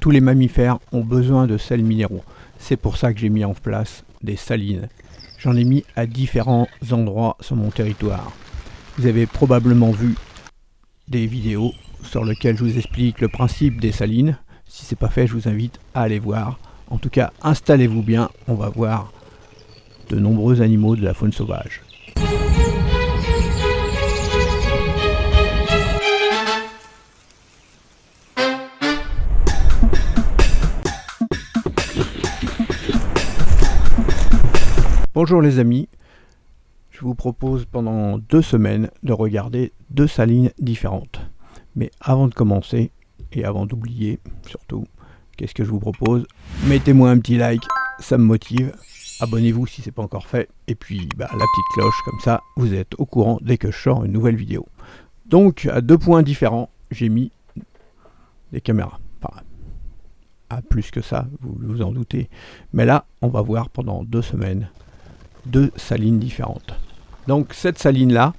tous les mammifères ont besoin de sels minéraux. C'est pour ça que j'ai mis en place des salines. J'en ai mis à différents endroits sur mon territoire. Vous avez probablement vu des vidéos sur lesquelles je vous explique le principe des salines. Si ce n'est pas fait, je vous invite à aller voir. En tout cas, installez-vous bien, on va voir de nombreux animaux de la faune sauvage. Bonjour les amis, je vous propose pendant 2 semaines de regarder 2 salines différentes. Mais avant de commencer, et avant d'oublier surtout, qu'est-ce que je vous propose? Mettez-moi un petit like, ça me motive. Abonnez-vous si ce n'est pas encore fait. Et puis la petite cloche, comme ça vous êtes au courant dès que je sors une nouvelle vidéo. Donc à 2 points différents, j'ai mis des caméras. Enfin, à plus que ça, vous vous en doutez. Mais là, on va voir pendant 2 semaines 2 salines différentes. Donc cette saline là,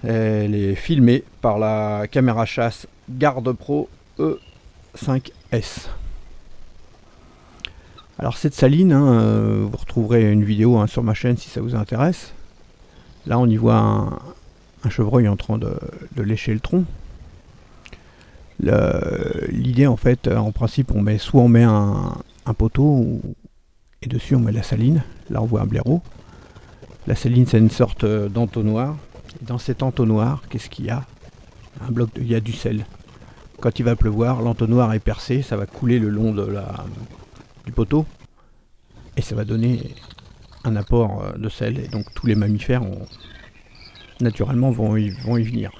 elle est filmée par la caméra chasse Garde Pro E5S. Alors cette saline, vous retrouverez une vidéo sur ma chaîne si ça vous intéresse. Là on y voit un chevreuil en train de lécher le tronc. L'idée en fait, en principe, on met un poteau et dessus on met la saline. Là on voit un blaireau. La saline c'est une sorte d'entonnoir. Et dans cet entonnoir, qu'est-ce qu'il y a? Il y a du sel. Quand il va pleuvoir, l'entonnoir est percé, ça va couler le long du poteau. Et ça va donner un apport de sel. Et donc tous les mammifères naturellement vont y venir.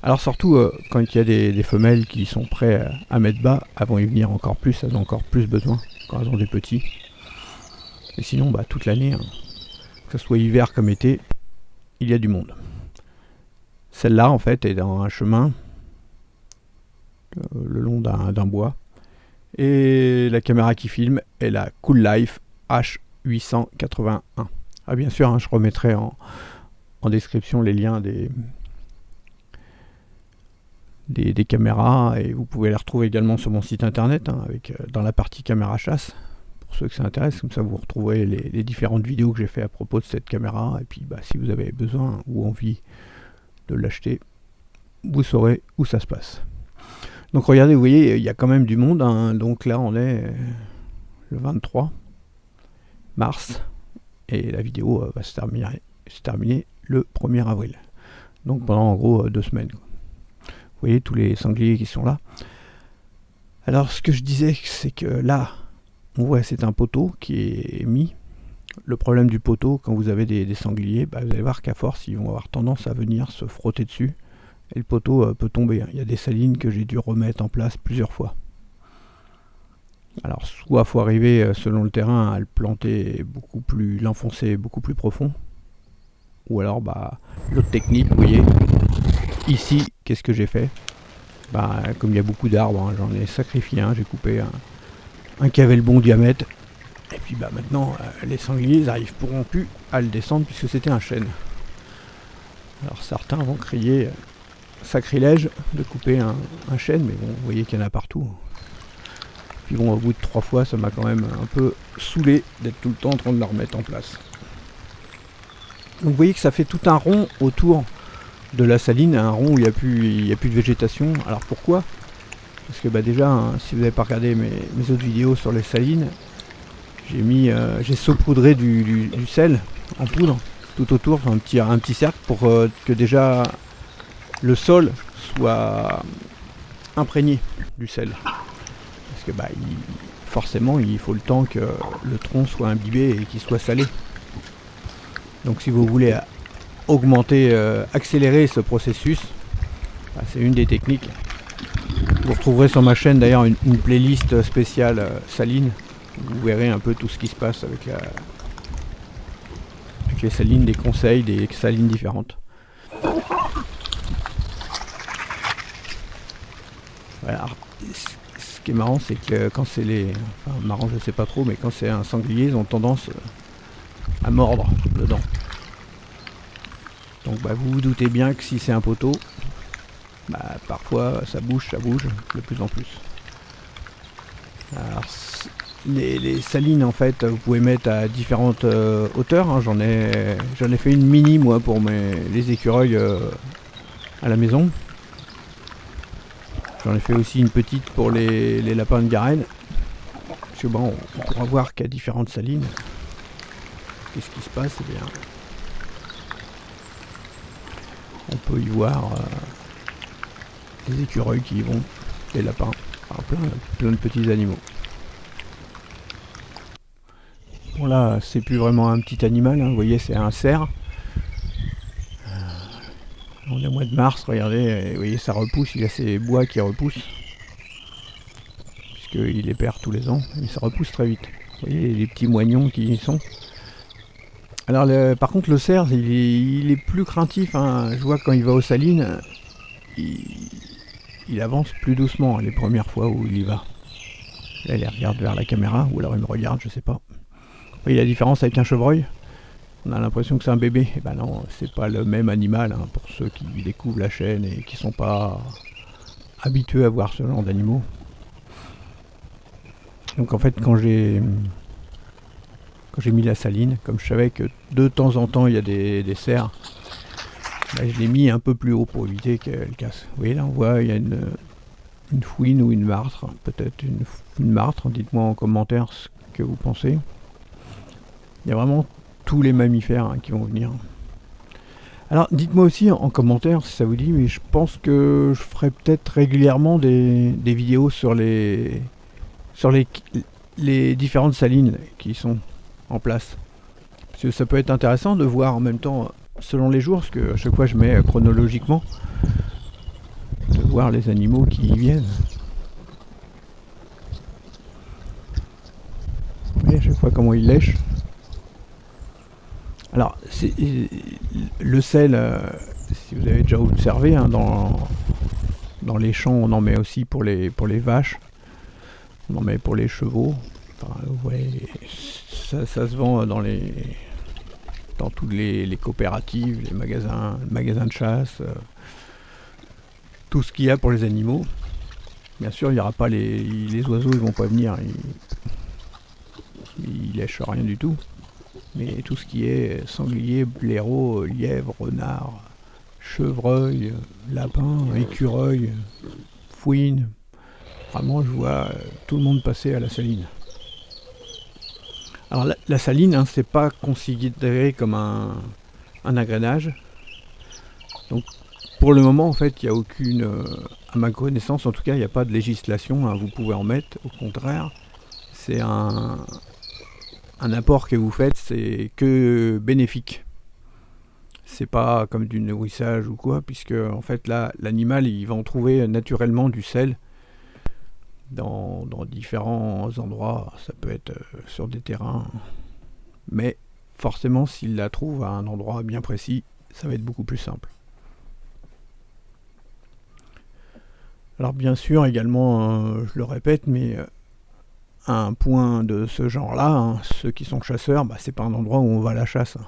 Alors surtout quand il y a des femelles qui sont prêtes à mettre bas, elles vont y venir encore plus, elles ont encore plus besoin quand elles ont des petits. Et sinon toute l'année, que ce soit hiver comme été, il y a du monde. Celle-là en fait est dans un chemin le long d'un bois. Et la caméra qui filme est la Cool Life H881. Ah bien sûr, je remettrai en description les liens des caméras, et vous pouvez les retrouver également sur mon site internet dans la partie caméra chasse, pour ceux que ça intéresse. Comme ça vous retrouverez les différentes vidéos que j'ai fait à propos de cette caméra, et puis si vous avez besoin ou envie de l'acheter, vous saurez où ça se passe. Donc regardez, vous voyez, il y a quand même du monde, donc là on est le 23 mars et la vidéo va se terminer le 1er avril, donc pendant en gros 2 semaines. Vous voyez tous les sangliers qui sont là. Alors ce que je disais, c'est que là on voit, c'est un poteau qui est mis. Le problème du poteau, quand vous avez des sangliers, vous allez voir qu'à force ils vont avoir tendance à venir se frotter dessus et le poteau peut tomber. Il y a des salines que j'ai dû remettre en place plusieurs fois. Alors soit il faut arriver selon le terrain à le planter l'enfoncer beaucoup plus profond, ou alors l'autre technique, vous voyez ici, qu'est-ce que j'ai fait? Comme il y a beaucoup d'arbres, j'en ai sacrifié un, j'ai coupé un qui avait le bon diamètre, et puis maintenant les sangliers pourront plus à le descendre puisque c'était un chêne. Alors certains vont crier sacrilège de couper un chêne, mais bon, vous voyez qu'il y en a partout. Puis bon, au bout de 3 fois, ça m'a quand même un peu saoulé d'être tout le temps en train de la remettre en place. Donc vous voyez que ça fait tout un rond autour de la saline, un rond où il n'y a plus de végétation. Alors pourquoi? Parce que déjà, si vous n'avez pas regardé mes autres vidéos sur les salines, j'ai saupoudré du sel en poudre tout autour, un petit cercle, pour que déjà le sol soit imprégné du sel. Parce que forcément il faut le temps que le tronc soit imbibé et qu'il soit salé. Donc si vous voulez accélérer ce processus, c'est une des techniques. Vous retrouverez sur ma chaîne d'ailleurs une playlist spéciale saline. Vous verrez un peu tout ce qui se passe avec les salines, des conseils, des salines différentes. Voilà. Ce qui est marrant, c'est que quand c'est marrant je sais pas trop, mais quand c'est un sanglier, ils ont tendance à mordre dedans. Donc vous vous doutez bien que si c'est un poteau, parfois ça bouge de plus en plus. Alors, les salines en fait, vous pouvez mettre à différentes hauteurs. Hein. J'en ai fait une mini moi pour les écureuils à la maison. J'en ai fait aussi une petite pour les lapins de Garenne. Parce que bon, on pourra voir qu'à différentes salines, qu'est-ce qui se passe? Eh bien, on peut y voir des écureuils qui y vont, des lapins, enfin, plein de petits animaux. Bon là, c'est plus vraiment un petit animal, hein. Vous voyez, c'est un cerf. On est au mois de mars, regardez, vous voyez, ça repousse, il a ses bois qui repoussent. Puisqu'il les perd tous les ans, et ça repousse très vite. Vous voyez les petits moignons qui y sont. Alors par contre le cerf, il est plus craintif, hein. Je vois quand il va aux salines, il avance plus doucement les premières fois où il y va. Là il regarde vers la caméra, ou alors il me regarde, je sais pas. Vous voyez la différence avec un chevreuil? On a l'impression que c'est un bébé. Et ben non, c'est pas le même animal, hein, pour ceux qui découvrent la chaîne et qui sont pas habitués à voir ce genre d'animaux. Donc en fait quand j'ai mis la saline, comme je savais que de temps en temps il y a des cerfs, je l'ai mis un peu plus haut pour éviter qu'elle casse. Vous voyez là on voit il y a une fouine ou une martre, peut-être une martre, dites-moi en commentaire ce que vous pensez. Il y a vraiment tous les mammifères qui vont venir. Alors dites-moi aussi en commentaire si ça vous dit, mais je pense que je ferai peut-être régulièrement des vidéos sur les différentes salines qui sont en place. Parce que ça peut être intéressant de voir en même temps selon les jours, parce que à chaque fois je mets chronologiquement, de voir les animaux qui y viennent. Vous voyez à chaque fois comment ils lèchent. Alors, le sel, si vous avez déjà observé, hein, dans les champs, on en met aussi pour les vaches, on en met pour les chevaux. Enfin, ouais, ça se vend dans toutes les coopératives, les magasins de chasse, tout ce qu'il y a pour les animaux. Bien sûr, il n'y aura pas les oiseaux, ils vont pas venir, ils lèchent rien du tout. Mais tout ce qui est sanglier, blaireau, lièvre, renard, chevreuil, lapin, écureuil, fouine, vraiment je vois tout le monde passer à la saline. Alors la saline, hein, c'est pas considéré comme un agrénage. Donc pour le moment en fait il n'y a aucune, à ma connaissance en tout cas il n'y a pas de législation, hein, vous pouvez en mettre, au contraire c'est un apport que vous faites, c'est que bénéfique. C'est pas comme du nourrissage ou quoi, puisque en fait là, l'animal il va en trouver naturellement du sel dans différents endroits. Ça peut être sur des terrains, mais forcément s'il la trouve à un endroit bien précis, ça va être beaucoup plus simple. Alors bien sûr également, je le répète, mais un point de ce genre-là, hein, ceux qui sont chasseurs, c'est pas un endroit où on va à la chasse.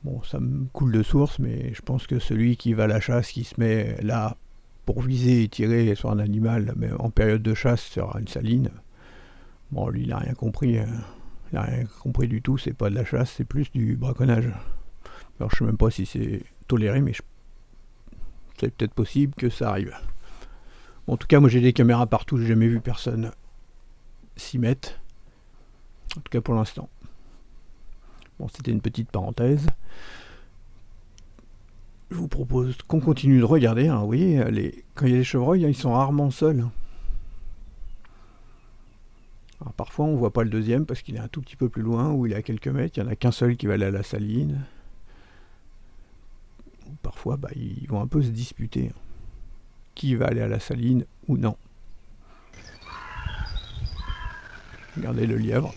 Bon, ça me coule de source, mais je pense que celui qui va à la chasse, qui se met là pour viser et tirer sur un animal, mais en période de chasse sur une saline, bon, lui, il n'a rien compris. Il n'a rien compris du tout, c'est pas de la chasse, c'est plus du braconnage. Alors, je sais même pas si c'est toléré, mais c'est peut-être possible que ça arrive. Bon, en tout cas, moi, j'ai des caméras partout, j'ai jamais vu personne s'y mettre, en tout cas pour l'instant. Bon, c'était une petite parenthèse. Je vous propose qu'on continue de regarder, hein. Vous voyez, quand il y a les chevreuils, ils sont rarement seuls. Alors, parfois on voit pas le deuxième parce qu'il est un tout petit peu plus loin, ou il est à quelques mètres, il n'y en a qu'un seul qui va aller à la saline. Ou parfois ils vont un peu se disputer, qui va aller à la saline ou non. Regardez le lièvre.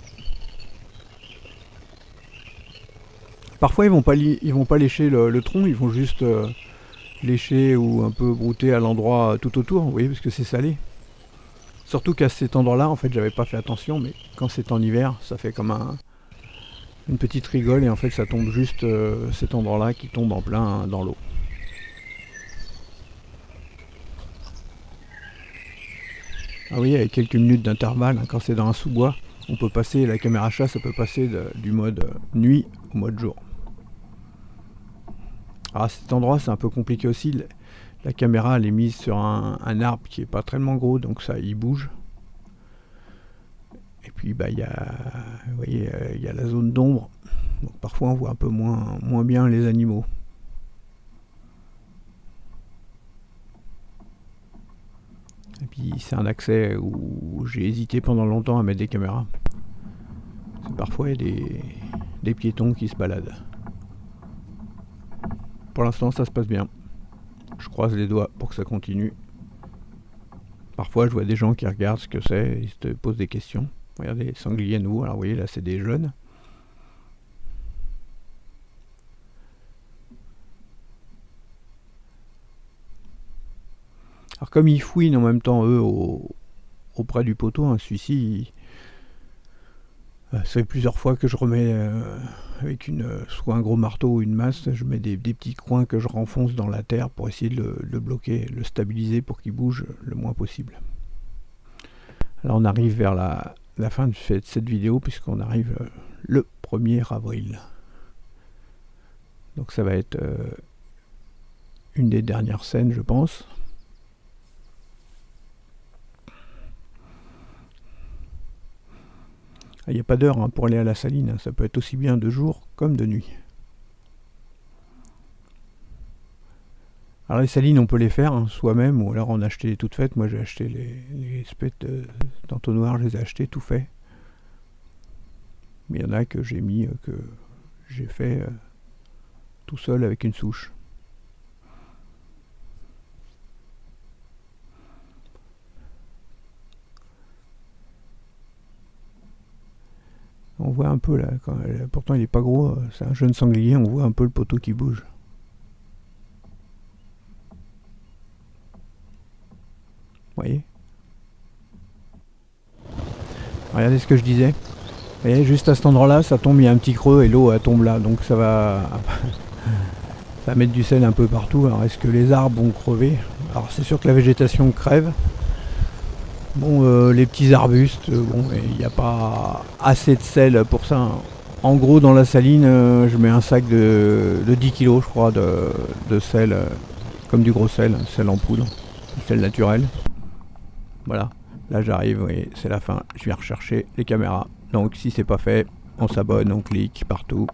Parfois ils vont pas lécher le tronc, ils vont juste lécher ou un peu brouter à l'endroit tout autour, vous voyez, parce que c'est salé. Surtout qu'à cet endroit-là, en fait, j'avais pas fait attention, mais quand c'est en hiver, ça fait comme une petite rigole, et en fait ça tombe juste cet endroit-là qui tombe en plein dans l'eau. Ah oui, avec quelques minutes d'intervalle, hein, quand c'est dans un sous-bois, on peut passer, la caméra chasse, ça peut passer du mode nuit au mode jour. Alors à cet endroit, c'est un peu compliqué aussi. La caméra, elle est mise sur un arbre qui est pas tellement gros, donc ça, il bouge. Et puis, bah, vous voyez, il y a la zone d'ombre. Donc parfois, on voit un peu moins bien les animaux. Et puis, c'est un accès où j'ai hésité pendant longtemps à mettre des caméras. Parfois, il y a des piétons qui se baladent. Pour l'instant, ça se passe bien. Je croise les doigts pour que ça continue. Parfois, je vois des gens qui regardent ce que c'est, ils se posent des questions. Regardez, les sangliers nouveaux, alors vous voyez, là, c'est des jeunes. Alors, comme ils fouinent en même temps, eux, auprès du poteau, hein, celui-ci, ça fait plusieurs fois que je remets avec soit un gros marteau ou une masse, je mets des petits coins que je renfonce dans la terre pour essayer de le bloquer, le stabiliser pour qu'il bouge le moins possible. Alors on arrive vers la fin de cette vidéo puisqu'on arrive le 1er avril. Donc ça va être une des dernières scènes, je pense. Il n'y a pas d'heure hein, pour aller à la saline, hein. Ça peut être aussi bien de jour comme de nuit. Alors les salines, on peut les faire hein, soi-même ou alors en acheter toutes faites. Moi j'ai acheté les espèces d'entonnoirs, je les ai achetés tout faits. Mais il y en a que j'ai mis, que j'ai fait tout seul avec une souche. On voit un peu là, pourtant il est pas gros, c'est un jeune sanglier, on voit un peu le poteau qui bouge. Vous voyez? Regardez ce que je disais. Vous voyez, juste à cet endroit-là, ça tombe, il y a un petit creux et l'eau elle tombe là, donc ça va mettre du sel un peu partout. Alors est-ce que les arbres vont crever? Alors c'est sûr que la végétation crève. Bon, les petits arbustes, bon, il n'y a pas assez de sel pour ça. En gros, dans la saline, je mets un sac de 10 kg, je crois, de sel, comme du gros sel en poudre, du sel naturel. Voilà, là j'arrive, vous voyez, c'est la fin. Je viens rechercher les caméras. Donc si c'est pas fait, on s'abonne, on clique partout.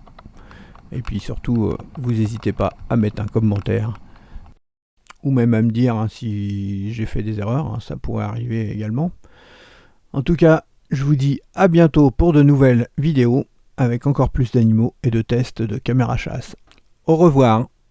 Et puis surtout, vous n'hésitez pas à mettre un commentaire. Ou même à me dire hein, si j'ai fait des erreurs, hein, ça pourrait arriver également. En tout cas, je vous dis à bientôt pour de nouvelles vidéos avec encore plus d'animaux et de tests de caméra chasse. Au revoir.